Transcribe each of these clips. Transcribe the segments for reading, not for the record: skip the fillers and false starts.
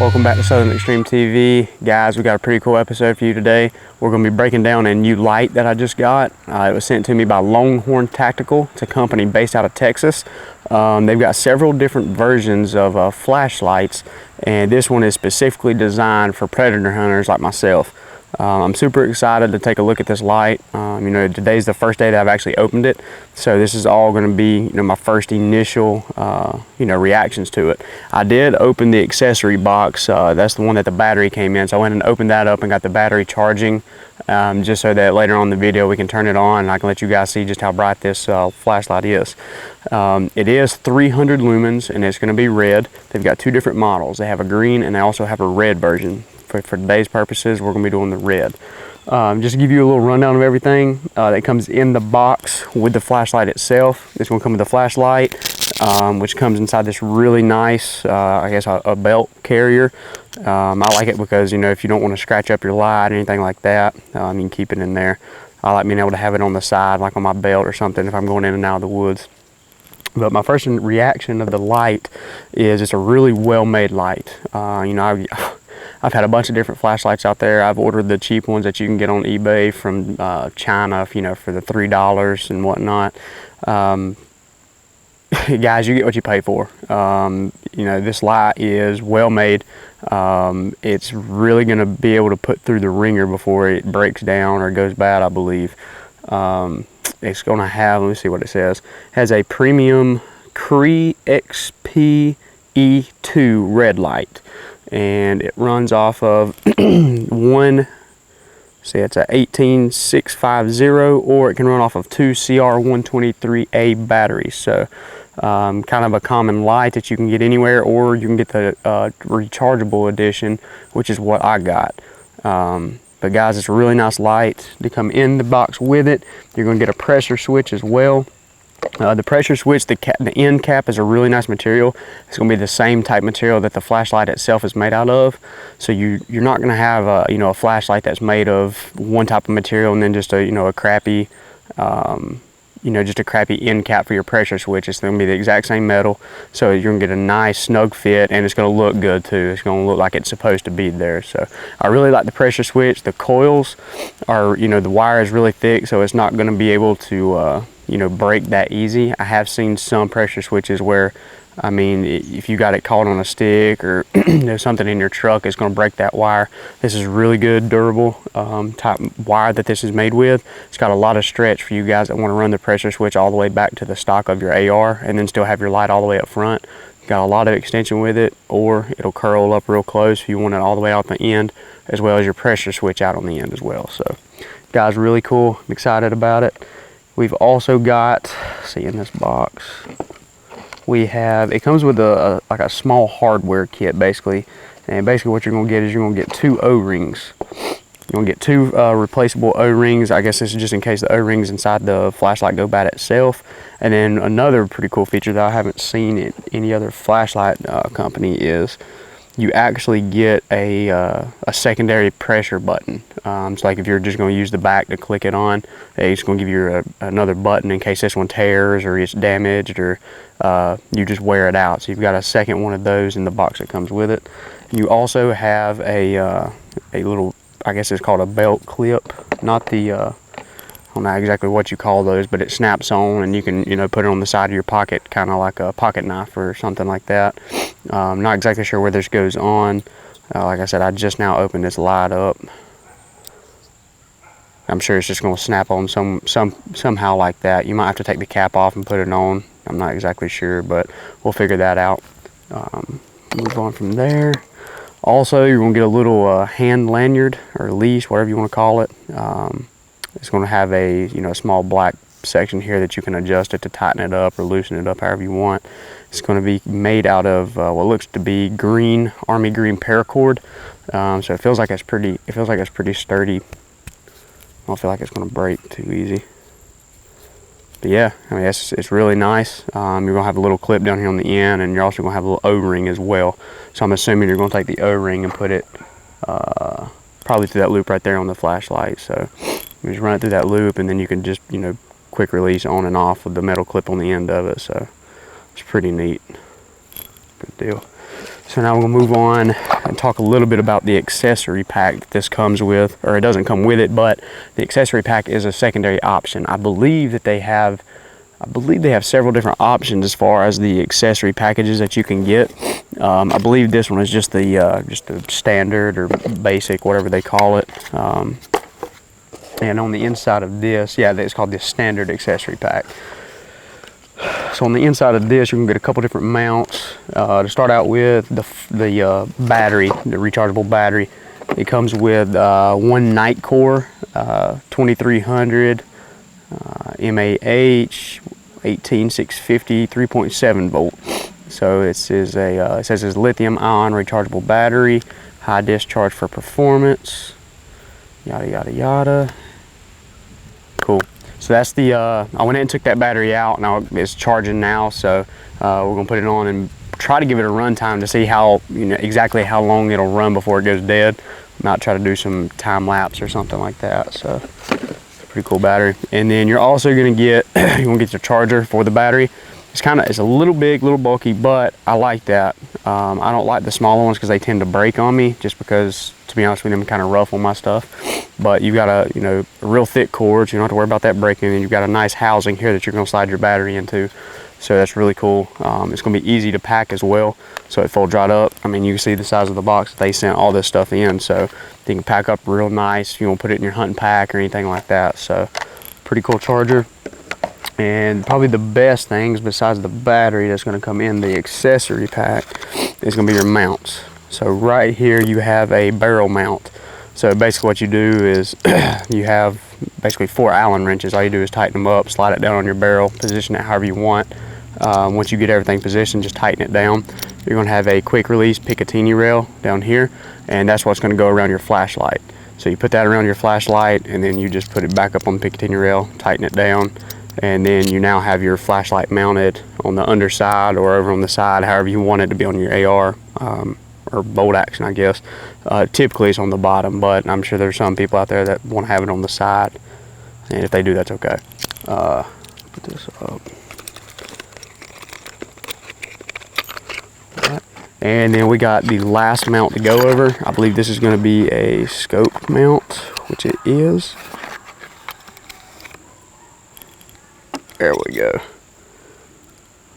Welcome back to Southern Extreme TV. Guys, we got a pretty cool episode for you today. We're going to be breaking down a new light that I just got. It was sent to me by Longhorn Tactical. It's a company based out of Texas. They've got several different versions of flashlights, and this one is specifically designed for predator hunters like myself. I'm super excited to take a look at this light. You know, today's the first day that I've actually opened it, so this is all going to be, you know, my first initial, you know, reactions to it. I did open the accessory box. That's the one that the battery came in, so I went and opened that up and got the battery charging, just so that later on in the video we can turn it on and I can let you guys see just how bright this flashlight is. It is 300 lumens and it's going to be red. They've got two different models. They have a green and they also have a red version. For today's purposes, we're going to be doing the red. Just to give you a little rundown of everything that comes in the box with the flashlight itself. This one comes with the flashlight, which comes inside this really nice, I guess, a belt carrier. I like it because, you know, if you don't want to scratch up your light or anything like that, you can keep it in there. I like being able to have it on the side, like on my belt or something, if I'm going in and out of the woods. But my first reaction of the light is it's a really well-made light. You know, I've had a bunch of different flashlights out there. I've ordered the cheap ones that you can get on eBay from China, you know, for the $3 and whatnot. Guys, you get what you pay for. You know, this light is well made. It's really going to be able to put through the ringer before it breaks down or goes bad, I believe. It's going to have, let me see what it says. It has a premium Cree XP E2 red light. And it runs off of it's a 18650, or it can run off of two CR123A batteries. So kind of a common light that you can get anywhere, or you can get the rechargeable edition, which is what I got. But guys, it's a really nice light to come in the box with it. You're going to get a pressure switch as well. The pressure switch, the end cap is a really nice material. It's going to be the same type material that the flashlight itself is made out of. So you're not going to have a, you know, a flashlight that's made of one type of material and then just a, you know, a crappy, you know, just a crappy end cap for your pressure switch. It's going to be the exact same metal, so you're going to get a nice snug fit, and it's going to look good too. It's going to look like it's supposed to be there. So I really like the pressure switch. The coils are, you know, the wire is really thick, so it's not going to be able to you know, break that easy. I have seen some pressure switches where, I mean, if you got it caught on a stick or there's something in your truck, it's going to break that wire. This is really good, durable type wire that this is made with. It's got a lot of stretch for you guys that want to run the pressure switch all the way back to the stock of your AR and then still have your light all the way up front. Got a lot of extension with it, or it'll curl up real close if you want it all the way out the end, as well as your pressure switch out on the end as well. So guys, really cool. I'm excited about it. We've also got, see in this box, we have, it comes with like a small hardware kit basically. And basically what you're going to get is you're going to get two O-rings. You're going to get two replaceable O-rings. I guess this is just in case the O-rings inside the flashlight go bad itself. And then another pretty cool feature that I haven't seen in any other flashlight company is you actually get a secondary pressure button. So like if you're just going to use the back to click it on, it's going to give you another button in case this one tears or it's damaged, or you just wear it out. So you've got a second one of those in the box that comes with it. You also have a little, I guess it's called a belt clip, not the I don't know exactly what you call those, but it snaps on and you can, you know, put it on the side of your pocket, kind of like a pocket knife or something like that. Not exactly sure where this goes on. Like I said, I just now opened this light up. I'm sure it's just going to snap on somehow like that. You might have to take the cap off and put it on. I'm not exactly sure, but we'll figure that out. Move on from there. Also, you're going to get a little hand lanyard or leash, whatever you want to call it. It's going to have a, you know, a small black section here that you can adjust it to tighten it up or loosen it up however you want. It's going to be made out of what looks to be green, army green paracord. So it feels like it's pretty. It feels like it's pretty sturdy. I don't feel like it's going to break too easy. But yeah, I mean, it's really nice. You're going to have a little clip down here on the end, and you're also going to have a little O-ring as well. So I'm assuming you're going to take the O-ring and put it probably through that loop right there on the flashlight. So you just run it through that loop, and then you can just, you know, quick release on and off with the metal clip on the end of it. So it's pretty neat. Good deal. So now we're gonna move on and talk a little bit about the accessory pack that this comes with, or it doesn't come with it, but the accessory pack is a secondary option. I believe they have several different options as far as the accessory packages that you can get. I believe this one is just the standard or basic, whatever they call it. And on the inside of this, yeah, it's called the standard accessory pack. So on the inside of this, you can get a couple different mounts. To start out with, the battery, the rechargeable battery. It comes with one night core, 2300 mAh, 18650, 3.7 volt. So it says it's lithium-ion rechargeable battery, high discharge for performance, yada yada yada. Cool. So that's the, I went in and took that battery out. Now it's charging now, so we're gonna put it on and try to give it a run time to see how, exactly how long it'll run before it goes dead. Might try to do some time lapse or something like that. So pretty cool battery. And then you're also gonna get, you wanna get your charger for the battery. It's a little big, a little bulky, but I like that. I don't like the smaller ones because they tend to break on me, just because, to be honest with you, I'm kind of rough on my stuff. But you've got a real thick cord, so you don't have to worry about that breaking. And you've got a nice housing here that you're gonna slide your battery into. So that's really cool. It's gonna be easy to pack as well, so it folds right up. I mean, you can see the size of the box. They sent all this stuff in, so you can pack up real nice if you want to put it in your hunting pack or anything like that. So pretty cool charger. And probably the best things besides the battery that's going to come in the accessory pack is going to be your mounts. So right here you have a barrel mount. So basically what you do is you have basically 4 Allen wrenches. All you do is tighten them up, slide it down on your barrel, position it however you want. Once you get everything positioned, just tighten it down. You're going to have a quick release Picatinny rail down here, and that's what's going to go around your flashlight. So you put that around your flashlight, and then you just put it back up on the Picatinny rail, tighten it down, and then you now have your flashlight mounted on the underside or over on the side, however you want it to be on your AR or bolt action, I guess. Typically it's on the bottom, but I'm sure there's some people out there that want to have it on the side, and if they do, that's okay. Put this up. And then we got the last mount to go over. I believe this is going to be a scope mount, which it is. There we go.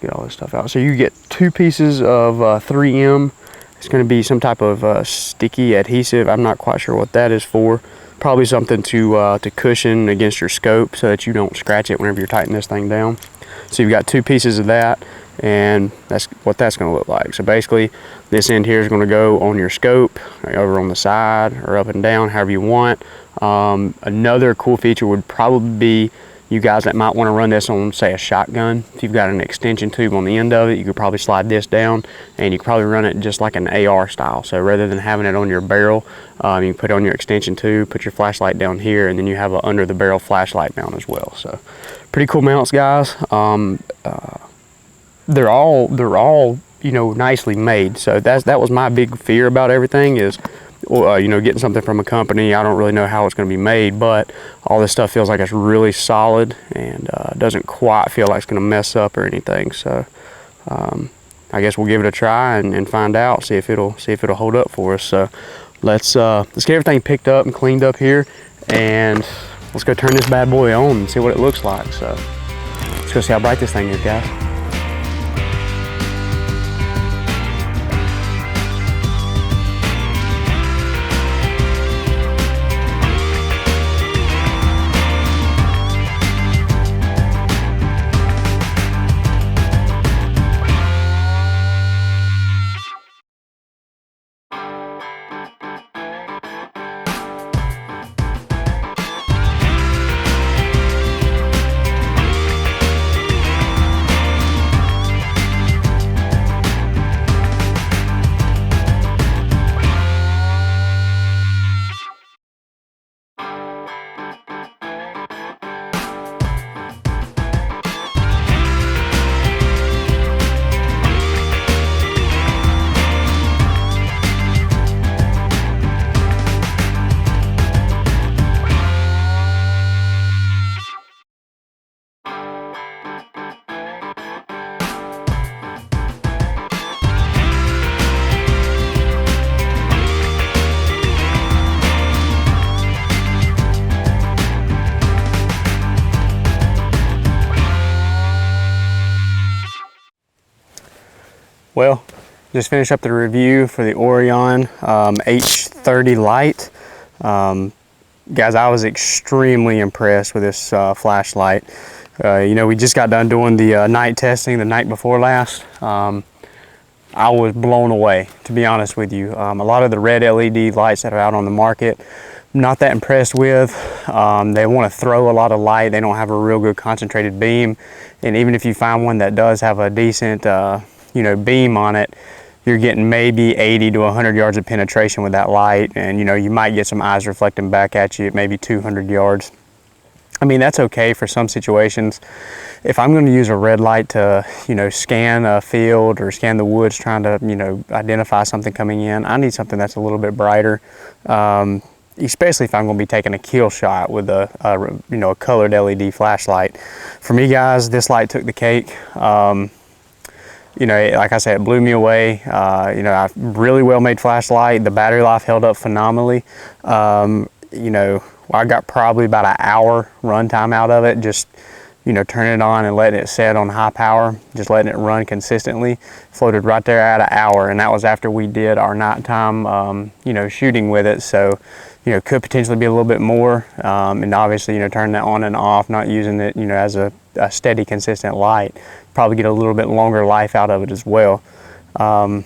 Get all this stuff out. So you get 2 pieces of 3M. It's going to be some type of sticky adhesive. I'm not quite sure what that is for. Probably something to cushion against your scope so that you don't scratch it whenever you're tightening this thing down. So you've got 2 pieces of that, and that's what that's going to look like. So basically this end here is going to go on your scope, over on the side or up and down, however you want. Another cool feature would probably be you guys that might want to run this on, say, a shotgun. If you've got an extension tube on the end of it, you could probably slide this down, and you could probably run it just like an AR style. So rather than having it on your barrel, you can put it on your extension tube, put your flashlight down here, and then you have an under the barrel flashlight mount as well. So pretty cool mounts, guys. They're all nicely made. So that was my big fear about everything is, getting something from a company. I don't really know how it's going to be made, but all this stuff feels like it's really solid and doesn't quite feel like it's going to mess up or anything. So I guess we'll give it a try and find out, see if it'll hold up for us. So let's get everything picked up and cleaned up here, and let's go turn this bad boy on and see what it looks like. So let's go see how bright this thing is, guys. Well, just finished up the review for the ORION H30 light. Guys, I was extremely impressed with this flashlight. You know, we just got done doing the night testing the night before last. I was blown away, to be honest with you. A lot of the red LED lights that are out on the market, not that impressed with. They want to throw a lot of light. They don't have a real good concentrated beam. And even if you find one that does have a decent you know, beam on it, you're getting maybe 80 to 100 yards of penetration with that light, and you know, you might get some eyes reflecting back at you at maybe 200 yards. I mean, that's okay for some situations. If I'm going to use a red light to, you know, scan a field or scan the woods trying to, you know, identify something coming in, I need something that's a little bit brighter, especially if I'm going to be taking a kill shot with a you know, a colored LED flashlight. For me, guys, this light took the cake. You know, like I said, it blew me away. You know, a really well made flashlight. The battery life held up phenomenally. You know, I got probably about an hour runtime out of it, just, you know, turning it on and letting it set on high power, just letting it run consistently. Floated right there at an hour, and that was after we did our nighttime, you know, shooting with it. So, you know, could potentially be a little bit more. And obviously, you know, turning that on and off, not using it, you know, as a steady, consistent light, probably get a little bit longer life out of it as well. Guys,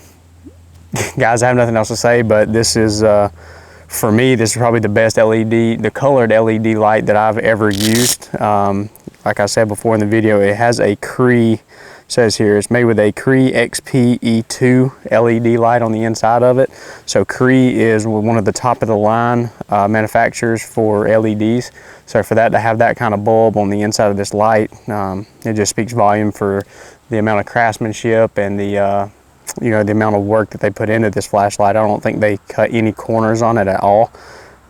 I have nothing else to say, but this is, for me, this is probably the best LED, the colored LED light that I've ever used. Like I said before in the video, it has a Cree, says here, it's made with a Cree XP-E2 LED light on the inside of it. So Cree is one of the top of the line manufacturers for LEDs. So for that to have that kind of bulb on the inside of this light, it just speaks volume for the amount of craftsmanship and the you know, the amount of work that they put into this flashlight. I don't think they cut any corners on it at all.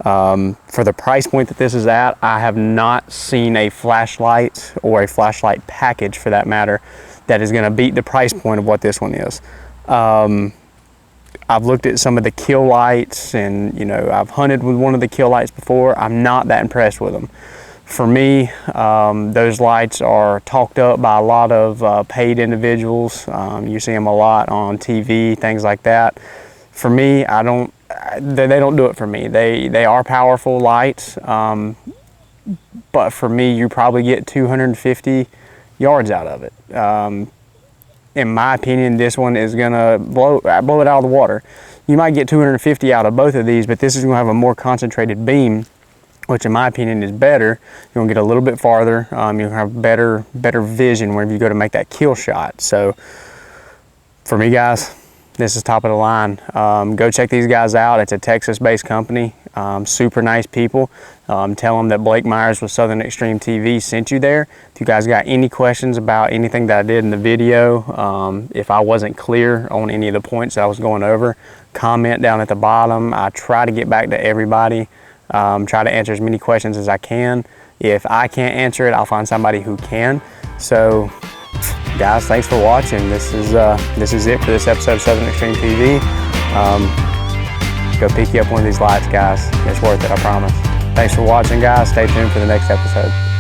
For the price point that this is at, I have not seen a flashlight or a flashlight package for that matter that is going to beat the price point of what this one is. I've looked at some of the kill lights, and you know, I've hunted with one of the kill lights before. I'm not that impressed with them. For me, those lights are talked up by a lot of paid individuals. You see them a lot on TV, things like that. For me, they don't do it for me. They are powerful lights, but for me, you probably get 250 yards out of it. In my opinion, this one is gonna blow it out of the water. You might get 250 out of both of these, but this is gonna have a more concentrated beam, which in my opinion is better. You're gonna get a little bit farther. You'll have better vision whenever you go to make that kill shot. So for me, guys, this is top of the line. Go check these guys out. It's a Texas-based company. Super nice people. Tell them that Blake Myers with Southern Extreme TV sent you there. If you guys got any questions about anything that I did in the video, if I wasn't clear on any of the points that I was going over, comment down at the bottom. I try to get back to everybody. Try to answer as many questions as I can. If I can't answer it, I'll find somebody who can. So, guys, thanks for watching. This is it for this episode of Southern Extreme TV. Go pick you up one of these lights, guys. It's worth it, I promise. Thanks for watching, guys. Stay tuned for the next episode.